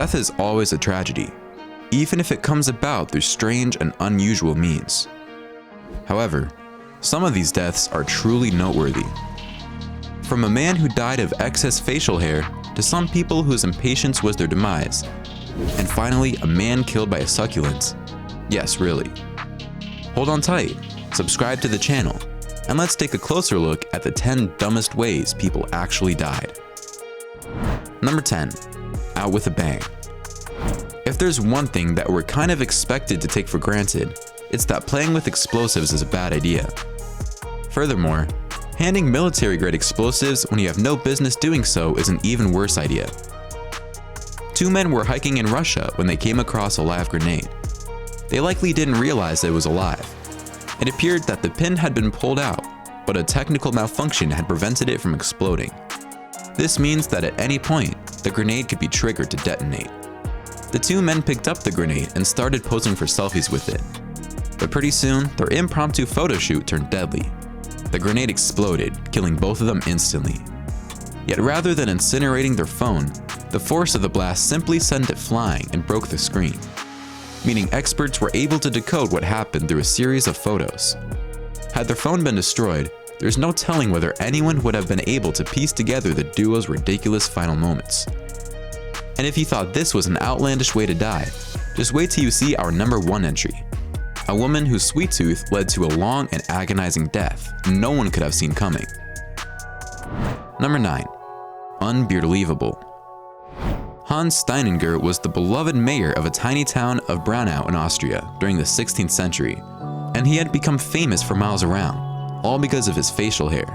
Death is always a tragedy, even if it comes about through strange and unusual means. However, some of these deaths are truly noteworthy. From a man who died of excess facial hair to some people whose impatience was their demise, and finally a man killed by a succulent. Yes, really. Hold on tight, subscribe to the channel, and let's take a closer look at the 10 dumbest ways people actually died. Number 10. Out with a bang. If there's one thing that we're kind of expected to take for granted, it's that playing with explosives is a bad idea. Furthermore, handing military-grade explosives when you have no business doing so is an even worse idea. Two men were hiking in Russia when they came across a live grenade. They likely didn't realize it was alive. It appeared that the pin had been pulled out, but a technical malfunction had prevented it from exploding. This means that at any point, the grenade could be triggered to detonate. The two men picked up the grenade and started posing for selfies with it. But pretty soon, their impromptu photo shoot turned deadly. The grenade exploded, killing both of them instantly. Yet rather than incinerating their phone, the force of the blast simply sent it flying and broke the screen, meaning experts were able to decode what happened through a series of photos. Had their phone been destroyed, there's no telling whether anyone would have been able to piece together the duo's ridiculous final moments. And if you thought this was an outlandish way to die, just wait till you see our number 1 entry. A woman whose sweet tooth led to a long and agonizing death no one could have seen coming. Number 9. Unbelievable. Hans Steininger was the beloved mayor of a tiny town of Braunau in Austria during the 16th century, and he had become famous for miles around, all because of his facial hair.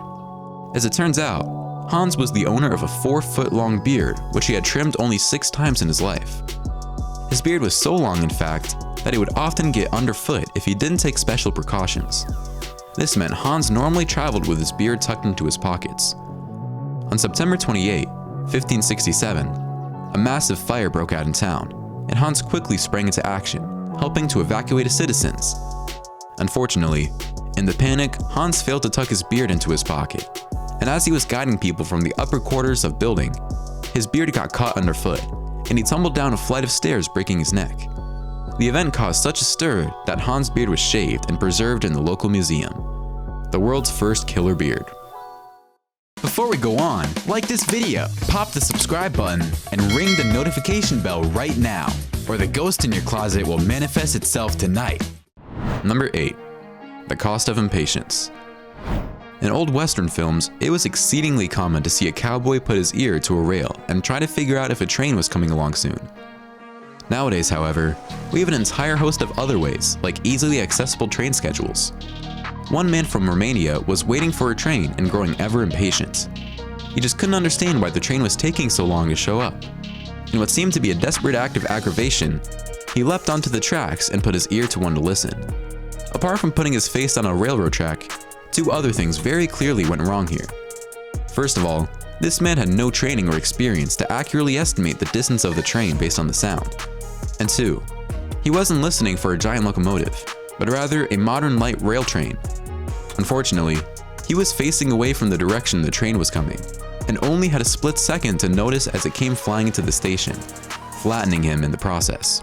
As it turns out, Hans was the owner of a 4-foot-long beard, which he had trimmed only 6 times in his life. His beard was so long, in fact, that it would often get underfoot if he didn't take special precautions. This meant Hans normally traveled with his beard tucked into his pockets. On September 28, 1567, a massive fire broke out in town, and Hans quickly sprang into action, helping to evacuate his citizens. Unfortunately, in the panic, Hans failed to tuck his beard into his pocket, and as he was guiding people from the upper quarters of building, his beard got caught underfoot, and he tumbled down a flight of stairs, breaking his neck. The event caused such a stir that Hans' beard was shaved and preserved in the local museum. The world's first killer beard. Before we go on, like this video, pop the subscribe button, and ring the notification bell right now, or the ghost in your closet will manifest itself tonight. Number 8. The cost of impatience. In old Western films, it was exceedingly common to see a cowboy put his ear to a rail and try to figure out if a train was coming along soon. Nowadays, however, we have an entire host of other ways, like easily accessible train schedules. One man from Romania was waiting for a train and growing ever impatient. He just couldn't understand why the train was taking so long to show up. In what seemed to be a desperate act of aggravation, he leapt onto the tracks and put his ear to one to listen. Apart from putting his face on a railroad track, 2 other things very clearly went wrong here. First of all, this man had no training or experience to accurately estimate the distance of the train based on the sound. And 2, he wasn't listening for a giant locomotive, but rather a modern light rail train. Unfortunately, he was facing away from the direction the train was coming, and only had a split second to notice as it came flying into the station, flattening him in the process.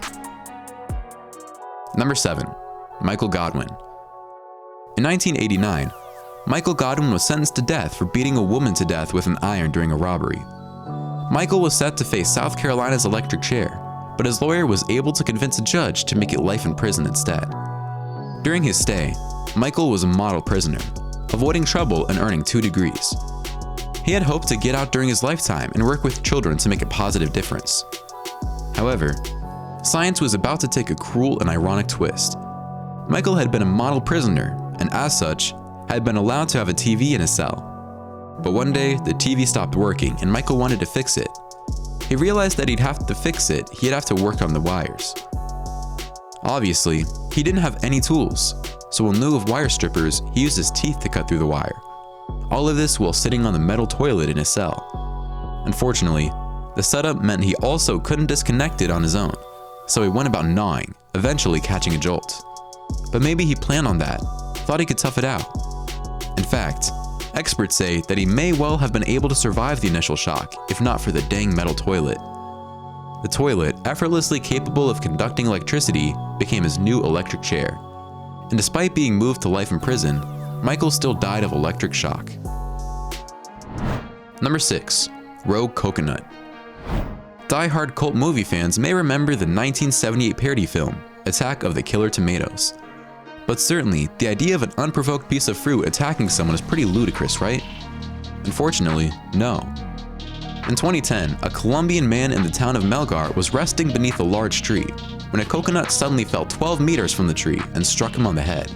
Number 7. Michael Godwin. In 1989, Michael Godwin was sentenced to death for beating a woman to death with an iron during a robbery. Michael was set to face South Carolina's electric chair, but his lawyer was able to convince a judge to make it life in prison instead. During his stay, Michael was a model prisoner, avoiding trouble and earning 2 degrees. He had hoped to get out during his lifetime and work with children to make a positive difference. However, science was about to take a cruel and ironic twist. Michael had been a model prisoner, and as such, had been allowed to have a TV in his cell. But one day, the TV stopped working and Michael wanted to fix it. He realized that he'd have to fix it, he'd have to work on the wires. Obviously, he didn't have any tools, so in lieu of wire strippers, he used his teeth to cut through the wire. All of this while sitting on the metal toilet in his cell. Unfortunately, the setup meant he also couldn't disconnect it on his own, so he went about gnawing, eventually catching a jolt. But maybe he planned on that, thought he could tough it out. In fact, experts say that he may well have been able to survive the initial shock if not for the dang metal toilet. The toilet, effortlessly capable of conducting electricity, became his new electric chair. And despite being moved to life in prison, Michael still died of electric shock. Number 6. Rogue Coconut. Die-hard cult movie fans may remember the 1978 parody film, Attack of the Killer Tomatoes. But certainly, the idea of an unprovoked piece of fruit attacking someone is pretty ludicrous, right? Unfortunately, no. In 2010, a Colombian man in the town of Melgar was resting beneath a large tree when a coconut suddenly fell 12 meters from the tree and struck him on the head.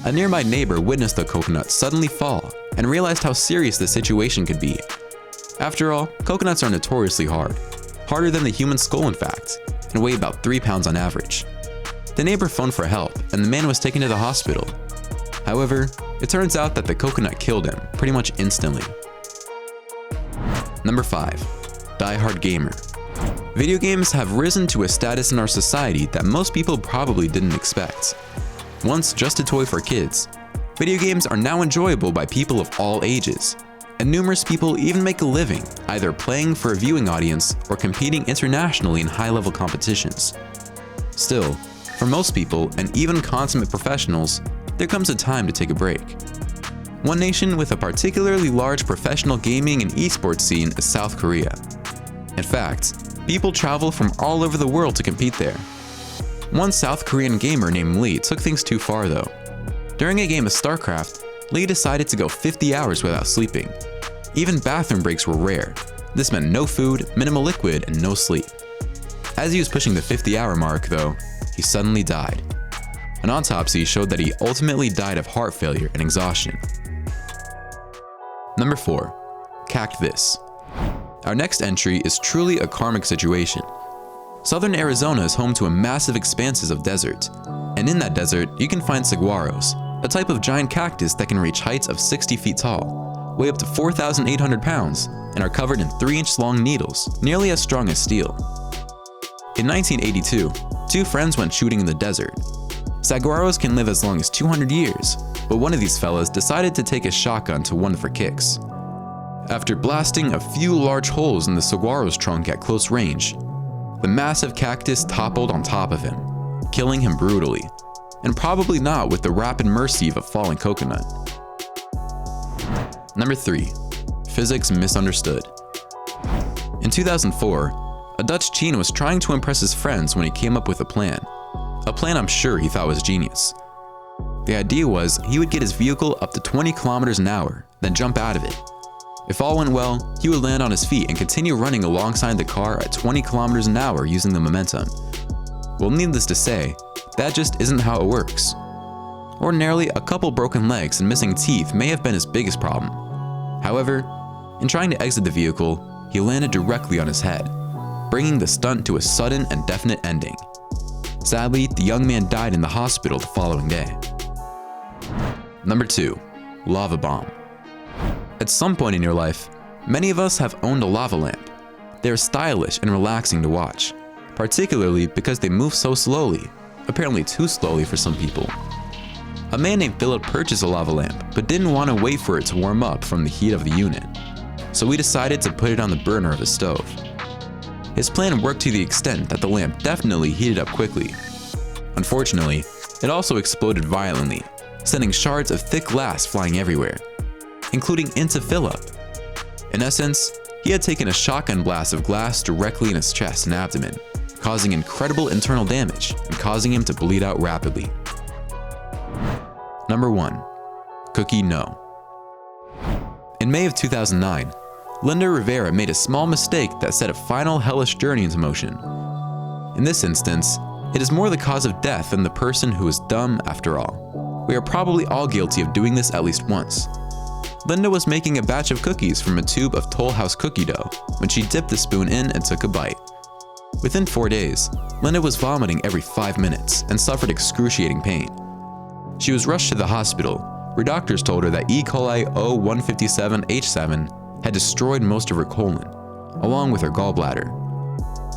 A nearby neighbor witnessed the coconut suddenly fall and realized how serious the situation could be. After all, coconuts are notoriously hard, harder than the human skull in fact, and weigh about 3 pounds on average. The neighbor phoned for help and the man was taken to the hospital. However, it turns out that the coconut killed him pretty much instantly. Number 5. Die-hard gamer. Video games have risen to a status in our society that most people probably didn't expect. Once just a toy for kids, video games are now enjoyable by people of all ages, and numerous people even make a living either playing for a viewing audience or competing internationally in high-level competitions. Still, for most people, and even consummate professionals, there comes a time to take a break. One nation with a particularly large professional gaming and esports scene is South Korea. In fact, people travel from all over the world to compete there. One South Korean gamer named Lee took things too far though. During a game of StarCraft, Lee decided to go 50 hours without sleeping. Even bathroom breaks were rare. This meant no food, minimal liquid, and no sleep. As he was pushing the 50-hour mark though, he suddenly died. An autopsy showed that he ultimately died of heart failure and exhaustion. Number 4. Cact This. Our next entry is truly a karmic situation. Southern Arizona is home to a massive expanses of desert, and in that desert you can find saguaros, a type of giant cactus that can reach heights of 60 feet tall, weigh up to 4,800 pounds, and are covered in 3-inch long needles, nearly as strong as steel. In 1982, 2 friends went shooting in the desert. Saguaros can live as long as 200 years, but one of these fellas decided to take a shotgun to one for kicks. After blasting a few large holes in the saguaro's trunk at close range, the massive cactus toppled on top of him, killing him brutally, and probably not with the rapid mercy of a falling coconut. Number 3. Physics misunderstood. In 2004, a Dutch teen was trying to impress his friends when he came up with a plan I'm sure he thought was genius. The idea was he would get his vehicle up to 20 kilometers an hour, then jump out of it. If all went well, he would land on his feet and continue running alongside the car at 20 kilometers an hour using the momentum. Well, needless to say, that just isn't how it works. Ordinarily, a couple broken legs and missing teeth may have been his biggest problem. However, in trying to exit the vehicle, he landed directly on his head, bringing the stunt to a sudden and definite ending. Sadly, the young man died in the hospital the following day. Number 2. Lava bomb. At some point in your life, many of us have owned a lava lamp. They are stylish and relaxing to watch, particularly because they move so slowly, apparently too slowly for some people. A man named Philip purchased a lava lamp, but didn't want to wait for it to warm up from the heat of the unit, so we decided to put it on the burner of his stove. His plan worked to the extent that the lamp definitely heated up quickly. Unfortunately, it also exploded violently, sending shards of thick glass flying everywhere, including into Philip. In essence, he had taken a shotgun blast of glass directly in his chest and abdomen, causing incredible internal damage and causing him to bleed out rapidly. Number 1. Cookie No. In May of 2009, Linda Rivera made a small mistake that set a final hellish journey into motion. In this instance, it is more the cause of death than the person who is dumb after all. We are probably all guilty of doing this at least once. Linda was making a batch of cookies from a tube of Toll House cookie dough when she dipped the spoon in and took a bite. Within 4 days, Linda was vomiting every 5 minutes and suffered excruciating pain. She was rushed to the hospital, where doctors told her that E. coli O157H7 had destroyed most of her colon, along with her gallbladder.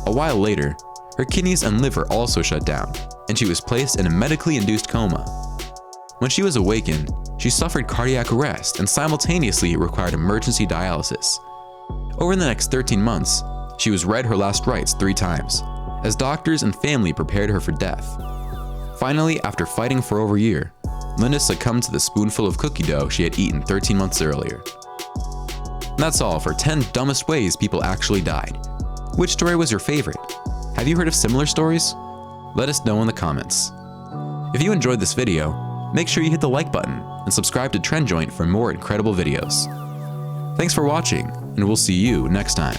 A while later, her kidneys and liver also shut down, and she was placed in a medically induced coma. When she was awakened, she suffered cardiac arrest and simultaneously required emergency dialysis. Over the next 13 months, She was read her last rites 3 times, as doctors and family prepared her for death. Finally, after fighting for over a year, Linda succumbed to the spoonful of cookie dough she had eaten 13 months earlier. And that's all for 10 dumbest ways people actually died. Which story was your favorite? Have you heard of similar stories? Let us know in the comments. If you enjoyed this video, make sure you hit the like button and subscribe to Trend Joint for more incredible videos. Thanks for watching, and we'll see you next time.